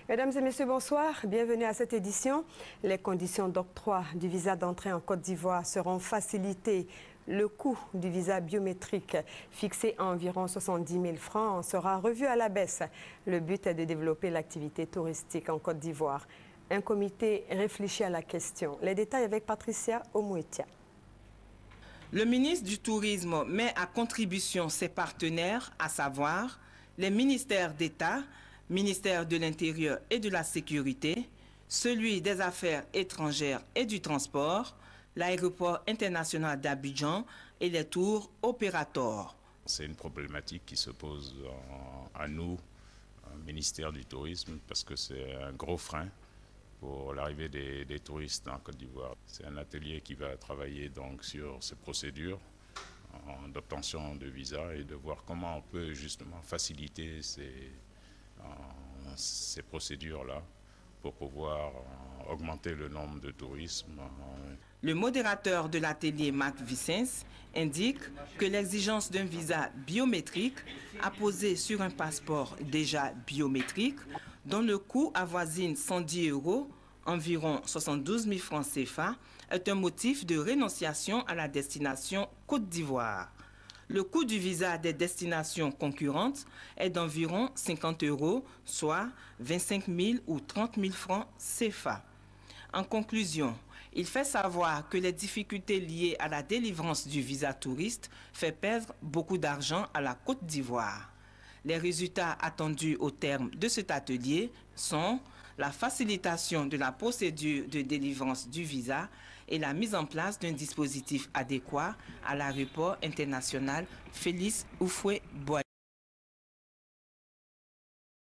Mesdames et messieurs, bonsoir. Bienvenue à cette édition. Les conditions d'octroi du visa d'entrée en Côte d'Ivoire seront facilitées. Le coût du visa biométrique, fixé à environ 70 000 francs, sera revu à la baisse. Le but est de développer l'activité touristique en Côte d'Ivoire. Un comité réfléchit à la question. Les détails avec Patricia Omouetia. Le ministre du Tourisme met à contribution ses partenaires, à savoir les ministères d'État, ministère de l'Intérieur et de la Sécurité, celui des Affaires étrangères et du Transport, l'aéroport international d'Abidjan et les tours opérateurs. C'est une problématique qui se pose à nous, au ministère du Tourisme, parce que c'est un gros frein pour l'arrivée des touristes en Côte d'Ivoire. C'est un atelier qui va travailler donc sur ces procédures d'obtention de visa et de voir comment on peut justement faciliter ces procédures-là pour pouvoir augmenter le nombre de touristes. Le modérateur de l'atelier, Marc Vicens, indique que l'exigence d'un visa biométrique apposé sur un passeport déjà biométrique, dont le coût avoisine 110 €, environ 72 000 francs CFA, est un motif de rénonciation à la destination Côte d'Ivoire. Le coût du visa des destinations concurrentes est d'environ 50 €, soit 25 000 ou 30 000 francs CFA. En conclusion, il fait savoir que les difficultés liées à la délivrance du visa touriste fait perdre beaucoup d'argent à la Côte d'Ivoire. Les résultats attendus au terme de cet atelier sont la facilitation de la procédure de délivrance du visa et la mise en place d'un dispositif adéquat à l'aéroport international Félix Houphouët-Boigny.